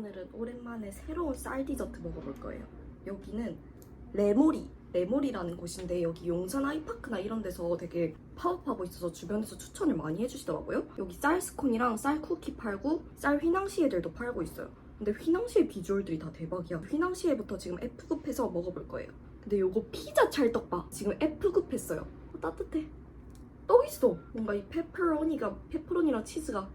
오늘은 오랜만에 새로운 쌀 디저트 먹어볼 거예요. 여기는 레모리라는 곳인데 여기 용산 아이파크나 이런 데서 되게 파업하고 있어서 주변에서 추천을 많이 해주시더라고요. 여기 쌀 스콘이랑 쌀 쿠키 팔고 쌀 휘낭시에들도 팔고 있어요. 근데 휘낭시에 비주얼들이 다 대박이야. 휘낭시에부터 지금 F급해서 먹어볼 거예요. 근데 요거 피자 찰떡밥 지금 F급했어요. 따뜻해. 떡 있어. 뭔가 이 페퍼로니랑 치즈가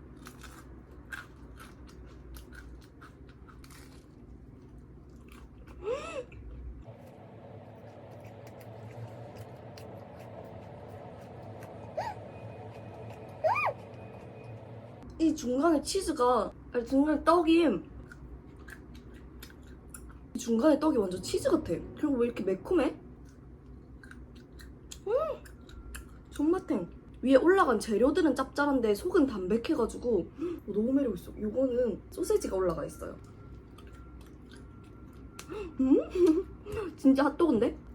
이 중간에 치즈가 아니 중간에 떡이 완전 치즈 같아. 그리고 왜 이렇게 매콤해? 존맛탱. 위에 올라간 재료들은 짭짤한데 속은 담백해가지고 너무 매력있어. 요거는 소세지가 올라가 있어요. 진짜 핫도그인데?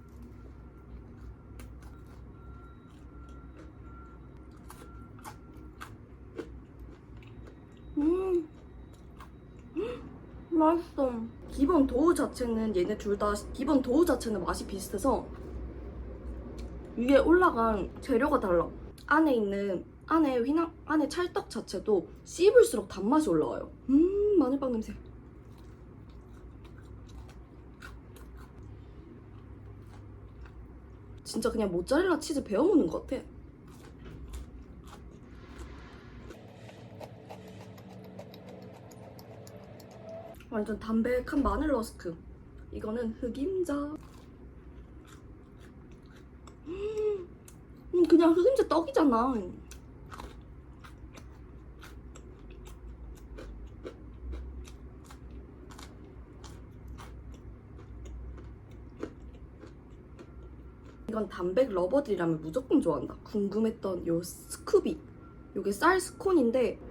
맛있어. 기본 도우 자체는 얘네 둘 다 기본 도우 자체는 맛이 비슷해서 위에 올라간 재료가 달라. 안에 찰떡 자체도 씹을수록 단맛이 올라와요. 마늘빵 냄새. 진짜 그냥 모짜렐라 치즈 베어 먹는 것 같아. 완전 담백한 마늘 러스크. 이거는 흑임자. 그냥 흑임자 떡이잖아. 이건 담백 러버들이라면 무조건 좋아한다. 궁금했던 요 스쿠비. 요게 쌀 스콘인데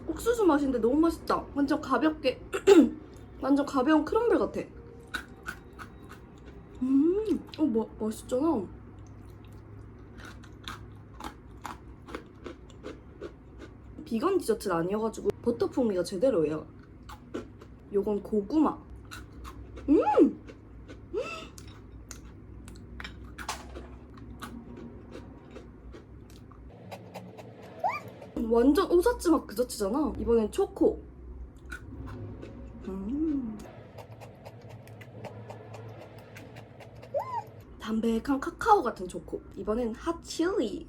옥수수 맛인데 너무 맛있다. 완전 가볍게 완전 가벼운 크럼블 같아. 맛있잖아. 비건 디저트는 아니어가지고 버터 풍미가 제대로예요. 요건 고구마. 완전 오사츠 맛 그 자체잖아. 이번엔 초코. 담백한 카카오 같은 초코. 이번엔 핫칠리.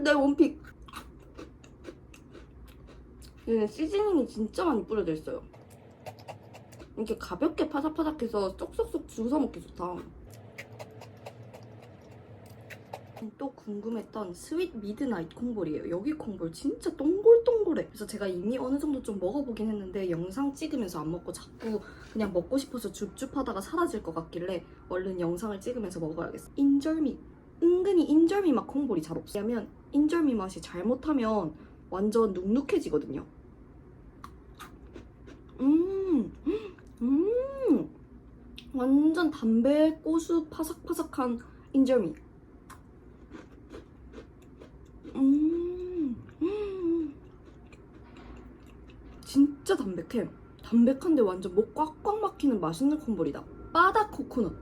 내 원픽. 얘는 시즈닝이 진짜 많이 뿌려져 있어요. 이렇게 가볍게 파삭파삭해서 쏙쏙쏙 주워 먹기 좋다. 또 궁금했던 스윗 미드나잇 콩볼이에요. 여기 콩볼 진짜 동글동글해. 그래서 제가 이미 어느 정도 좀 먹어보긴 했는데 영상 찍으면서 안 먹고 자꾸 그냥 먹고 싶어서 줍줍하다가 사라질 것 같길래 얼른 영상을 찍으면서 먹어야겠어. 인절미. 은근히 인절미 맛 콩볼이 잘 없어. 왜냐면 인절미 맛이 잘못하면 완전 눅눅해지거든요. 완전 담백, 고수, 파삭파삭한 인절미. 진짜 담백해. 담백한데 완전 목 꽉꽉 막히는 맛있는 콩볼이다. 바다 코코넛.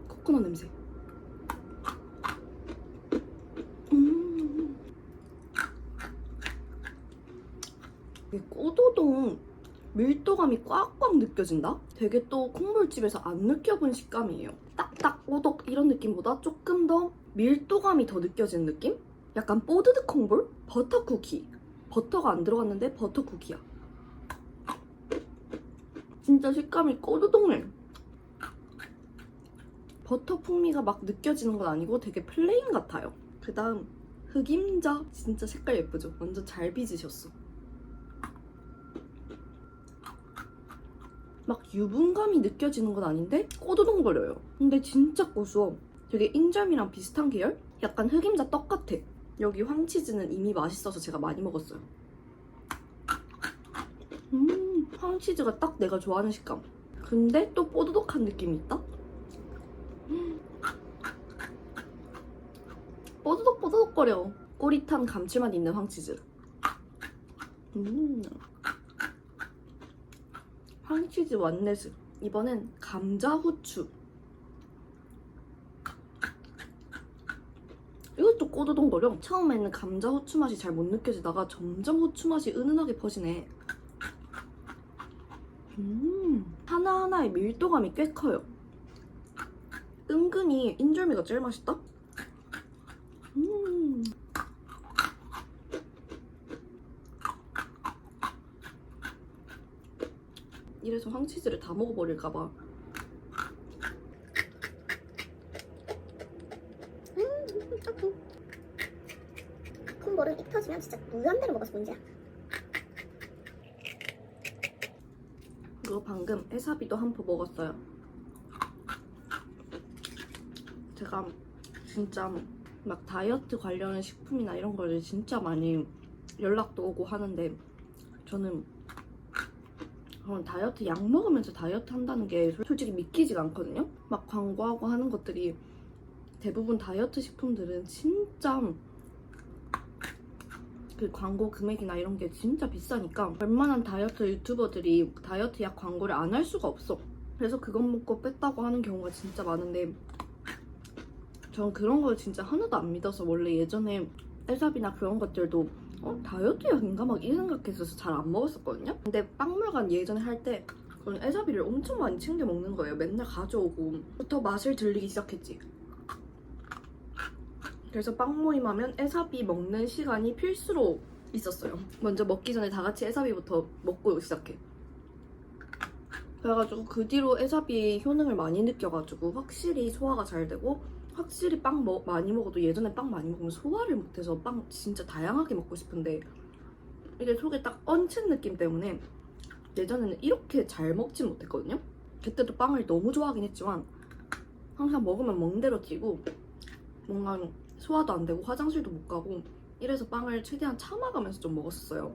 코코넛 냄새. 이게 꼬도동 밀도감이 꽉꽉 느껴진다? 되게 또 콩볼집에서 안 느껴본 식감이에요. 딱딱 오독 이런 느낌보다 조금 더 밀도감이 더 느껴지는 느낌? 약간 뽀드득 콩볼? 버터 쿠키. 버터가 안 들어갔는데 버터 쿠키야. 진짜 식감이 꼬드동해. 버터 풍미가 막 느껴지는 건 아니고 되게 플레인 같아요. 그 다음 흑임자. 진짜 색깔 예쁘죠? 완전 잘 빚으셨어. 막 유분감이 느껴지는 건 아닌데 꼬드동거려요. 근데 진짜 고소해. 되게 인절미랑 비슷한 계열? 약간 흑임자 떡 같아. 여기 황치즈는 이미 맛있어서 제가 많이 먹었어요. 황치즈가 딱 내가 좋아하는 식감. 근데 또 뽀드득한 느낌이 있다? 뽀드득뽀드득거려. 꼬릿한 감칠맛 있는 황치즈. 황치즈 완네스. 이번엔 감자 후추. 이것도 꼬드동거려. 처음에는 감자 후추 맛이 잘 못 느껴지다가 점점 후추 맛이 은은하게 퍼지네. 하나하나의 밀도감이 꽤 커요. 은근히 인절미가 제일 맛있다. 이래서 황치즈를 다 먹어버릴까봐. 콤보를 입 터지면 진짜 무한대로 먹어서 문제야. 그리고 방금 에사비도 한 포 먹었어요. 제가 진짜 막 다이어트 관련 식품이나 이런 걸 진짜 많이 연락도 오고 하는데 저는 다이어트 약 먹으면서 다이어트 한다는 게 솔직히 믿기지가 않거든요. 막 광고하고 하는 것들이 대부분 다이어트 식품들은 진짜 그 광고 금액이나 이런 게 진짜 비싸니까 웬만한 다이어트 유튜버들이 다이어트 약 광고를 안 할 수가 없어. 그래서 그것 먹고 뺐다고 하는 경우가 진짜 많은데 전 그런 걸 진짜 하나도 안 믿어서 원래 예전에 에삽이나 그런 것들도 다이어트 약인가 막 이 생각해서 잘 안 먹었었거든요. 근데 박물관 예전에 할 때 저는 에사비를 엄청 많이 챙겨 먹는 거예요. 맨날 가져오고부터 맛을 들리기 시작했지. 그래서 빵 모임하면 에사비 먹는 시간이 필수로 있었어요. 먼저 먹기 전에 다 같이 에사비부터 먹고 시작해. 그래가지고 그 뒤로 에사비의 효능을 많이 느껴가지고 확실히 소화가 잘 되고 확실히 빵 많이 먹어도 예전에 빵 많이 먹으면 소화를 못해서 빵 진짜 다양하게 먹고 싶은데 이게 속에 딱 얹힌 느낌 때문에 예전에는 이렇게 잘 먹진 못했거든요. 그때도 빵을 너무 좋아하긴 했지만 항상 먹으면 멍대로 튀고 뭔가 소화도 안 되고 화장실도 못 가고 이래서 빵을 최대한 참아가면서 좀 먹었어요.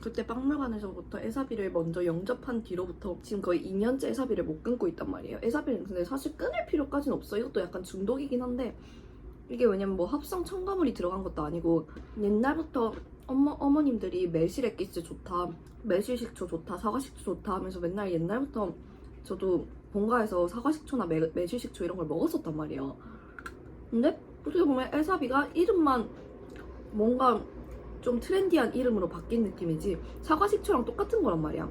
그때 박물관에서부터 에사비를 먼저 영접한 뒤로부터 지금 거의 2년째 에사비를 못 끊고 있단 말이에요. 에사비는 근데 사실 끊을 필요까지는 없어. 이것도 약간 중독이긴 한데 이게 왜냐면 뭐 합성 첨가물이 들어간 것도 아니고 옛날부터 어머님들이 매실 액기스 좋다, 매실 식초 좋다, 사과 식초 좋다 하면서 맨날 옛날부터 저도 본가에서 사과 식초나 매실 식초 이런 걸 먹었었단 말이에요. 근데 어떻게 보면 에사비가 이름만 뭔가 좀 트렌디한 이름으로 바뀐 느낌이지 사과 식초랑 똑같은 거란 말이야.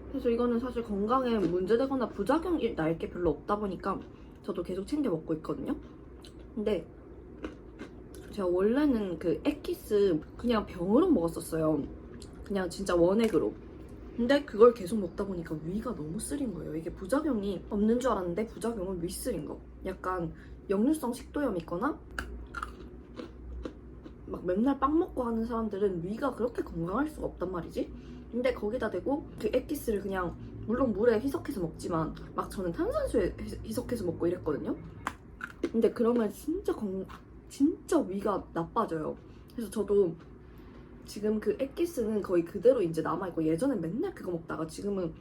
그래서 이거는 사실 건강에 문제되거나 부작용이 날 게 별로 없다 보니까 저도 계속 챙겨 먹고 있거든요. 근데 제가 원래는 그 액기스 그냥 병으로 먹었었어요. 그냥 진짜 원액으로. 근데 그걸 계속 먹다 보니까 위가 너무 쓰린 거예요. 이게 부작용이 없는 줄 알았는데 부작용은 위 쓰린 거. 약간 역류성 식도염 있거나 막 맨날 빵 먹고 하는 사람들은 위가 그렇게 건강할 수가 없단 말이지. 근데 거기다 대고 그 액기스를 그냥 물론 물에 희석해서 먹지만 막 저는 탄산수에 희석해서 먹고 이랬거든요. 근데 그러면 진짜 위가 나빠져요. 그래서 저도 지금 그 액기스는 거의 그대로 이제 남아있고 예전엔 맨날 그거 먹다가 지금은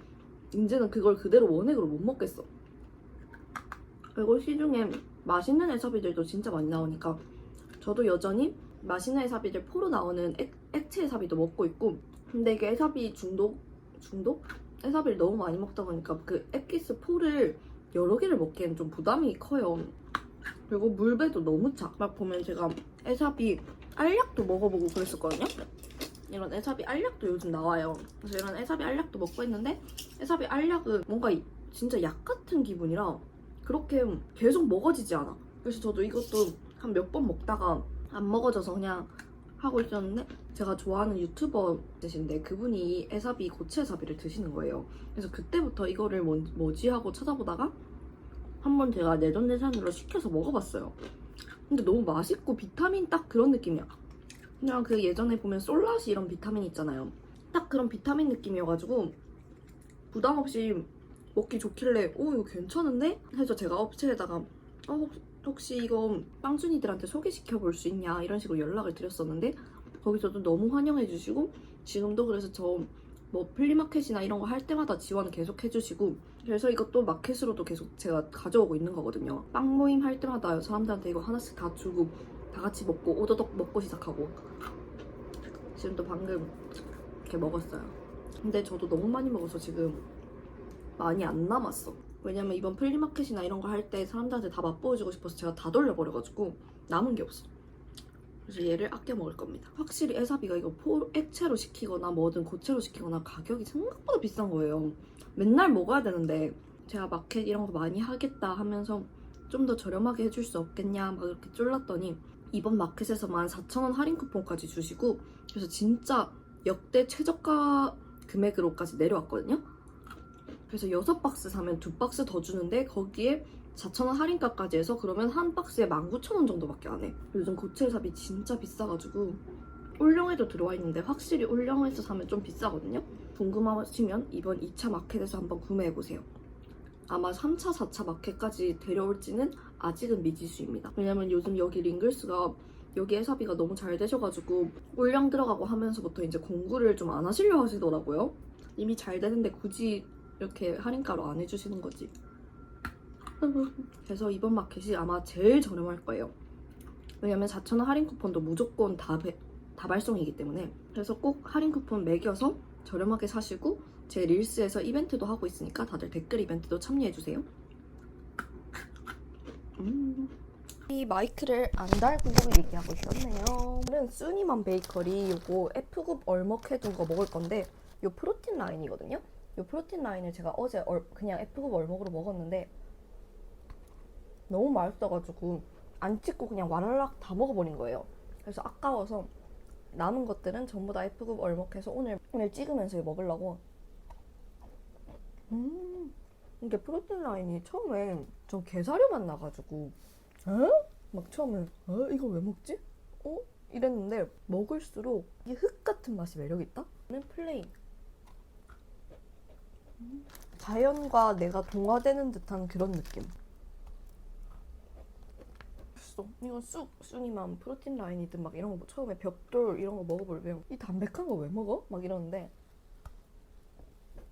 이제는 그걸 그대로 원액으로 못 먹겠어. 그리고 시중에 맛있는 에사비들도 진짜 많이 나오니까 저도 여전히 맛있는 에사비들 포로 나오는 액체 에사비도 먹고 있고 근데 이게 에사비 중독? 에사비를 너무 많이 먹다 보니까 그 액기스 포를 여러 개를 먹기엔 좀 부담이 커요. 그리고 물배도 너무 작. 막 보면 제가 에사비 알약도 먹어보고 그랬었거든요. 이런 에사비 알약도 요즘 나와요. 그래서 이런 에사비 알약도 먹고 있는데 에사비 알약은 뭔가 진짜 약 같은 기분이라 그렇게 계속 먹어지지 않아. 그래서 저도 이것도 한 몇 번 먹다가 안 먹어져서 그냥 하고 있었는데 제가 좋아하는 유튜버 되신데 그분이 이 에사비 고체 에사비를 드시는 거예요. 그래서 그때부터 이거를 뭐지 하고 찾아보다가 한번 제가 내돈내산으로 시켜서 먹어봤어요. 근데 너무 맛있고 비타민 딱 그런 느낌이야. 그냥 그 예전에 보면 솔라시 이런 비타민 있잖아요. 딱 그런 비타민 느낌이어가지고 부담 없이 먹기 좋길래 이거 괜찮은데? 해서 제가 업체에다가 혹시 이거 빵순이들한테 소개시켜 볼 수 있냐 이런 식으로 연락을 드렸었는데 거기서도 너무 환영해 주시고 지금도 그래서 저 뭐 플리마켓이나 이런 거 할 때마다 지원 계속 해주시고, 그래서 이것도 마켓으로도 계속 제가 가져오고 있는 거거든요. 빵 모임 할 때마다 사람들한테 이거 하나씩 다 주고 다 같이 먹고 오도독 먹고 시작하고. 지금도 방금 이렇게 먹었어요. 근데 저도 너무 많이 먹어서 지금 많이 안 남았어. 왜냐면 이번 플리마켓이나 이런 거 할 때 사람들한테 다 맛보여주고 싶어서 제가 다 돌려버려가지고 남은 게 없어. 그래서 얘를 아껴 먹을 겁니다. 확실히 에사비가 이거 액체로 시키거나 뭐든 고체로 시키거나 가격이 생각보다 비싼 거예요. 맨날 먹어야 되는데 제가 마켓 이런 거 많이 하겠다 하면서 좀 더 저렴하게 해줄 수 없겠냐 막 이렇게 쫄랐더니 이번 마켓에서만 4,000원 할인 쿠폰까지 주시고, 그래서 진짜 역대 최저가 금액으로까지 내려왔거든요. 그래서 6박스 사면 2박스 더 주는데 거기에 4,000원 할인가까지 해서 그러면 한 박스에 19,000원 정도밖에 안 해. 요즘 고체삽이 진짜 비싸가지고 올영에도 들어와 있는데 확실히 올영에서 사면 좀 비싸거든요. 궁금하시면 이번 2차 마켓에서 한번 구매해보세요. 아마 3차, 4차 마켓까지 데려올지는 아직은 미지수입니다. 왜냐면 요즘 여기 링글스가 여기 에사비가 너무 잘 되셔가지고 올영 들어가고 하면서부터 이제 공구를 좀 안 하시려 하시더라고요. 이미 잘 되는데 굳이 이렇게 할인가로 안 해주시는 거지. 그래서 이번 마켓이 아마 제일 저렴할 거예요. 왜냐면 4,000원 할인 쿠폰도 무조건 다 발송이기 때문에. 그래서 꼭 할인 쿠폰 매겨서 저렴하게 사시고, 제 릴스에서 이벤트도 하고 있으니까 다들 댓글 이벤트도 참여해주세요. 이 마이크를 안 달고 얘기하고 있었네요. 오늘은 쓰니맘 베이커리 요거 F급 얼먹 해둔 거 먹을 건데, 요 프로틴 라인이거든요. 요 프로틴 라인을 제가 어제 그냥 F급 얼먹으로 먹었는데 너무 맛있어가지고 안 찍고 그냥 와랄락 다 먹어버린 거예요. 그래서 아까워서 남은 것들은 전부 다 F급 얼먹해서 오늘 찍으면서 먹으려고. 이게 프로틴 라인이 처음에 좀 게사료만 나가지고 막 처음에 이거 왜 먹지? 이랬는데 먹을수록 이 흙 같은 맛이 매력있다? 는 플레인. 자연과 내가 동화되는 듯한 그런 느낌. 이건 쑥이만 프로틴 라인이든 막 이런 거 처음에 벽돌 이런 거 먹어보려면 이 담백한 거 왜 먹어? 막 이러는데,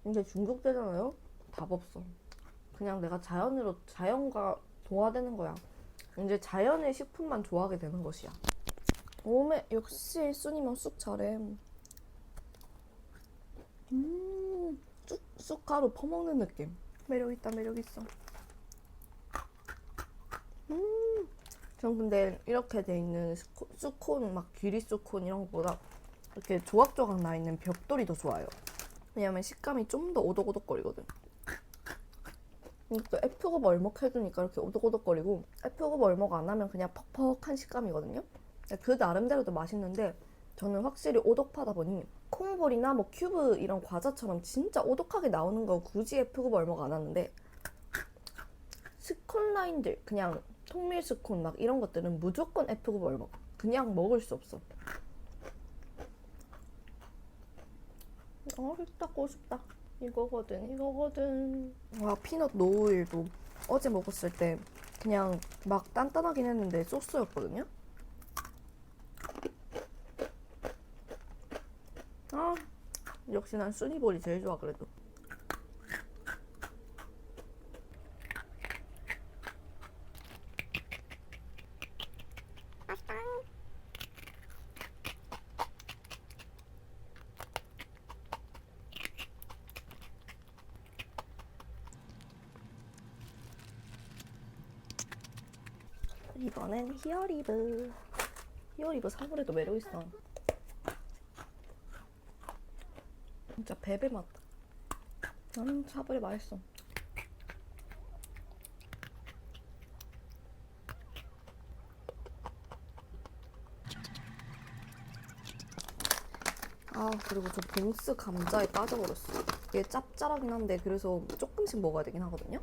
근데 중독되잖아요? 답 없어. 그냥 내가 자연과 동화되는 거야. 이제 자연의 식품만 좋아하게 되는 것이야. 오메, 역시 쑥이만 쑥 잘해. 쑥가루 퍼먹는 느낌. 매력있다, 매력있어. 전 근데 이렇게 돼 있는 쑥콘, 막 귀리 쑥콘 이런 것보다 이렇게 조각조각 나 있는 벽돌이 더 좋아요. 왜냐면 식감이 좀 더 오독오독거리거든. 이것도 F급 얼먹 해주니까 이렇게 오독오독거리고, F급 얼먹 안 하면 그냥 퍽퍽한 식감이거든요. 그 나름대로도 맛있는데 저는 확실히 오독파다 보니 콩볼이나 뭐 큐브 이런 과자처럼 진짜 오독하게 나오는 거 굳이 F급 얼먹 안 하는데, 스콘 라인들 그냥 통밀 스콘 막 이런 것들은 무조건 F급 얼먹. 그냥 먹을 수 없어. 싶다 꼬쉽다. 이거거든. 와, 피넛 노을도 어제 먹었을 때 그냥 막 단단하긴 했는데 소스였거든요. 역시 난 쓰니볼이 제일 좋아. 그래도 이번엔 히어리브. 히어리브 사물에도 매력있어. 진짜 베베 맛. 사물에 맛있어. 그리고 저 봉스 감자에 빠져버렸어. 이게 짭짤하긴 한데 그래서 조금씩 먹어야 되긴 하거든요.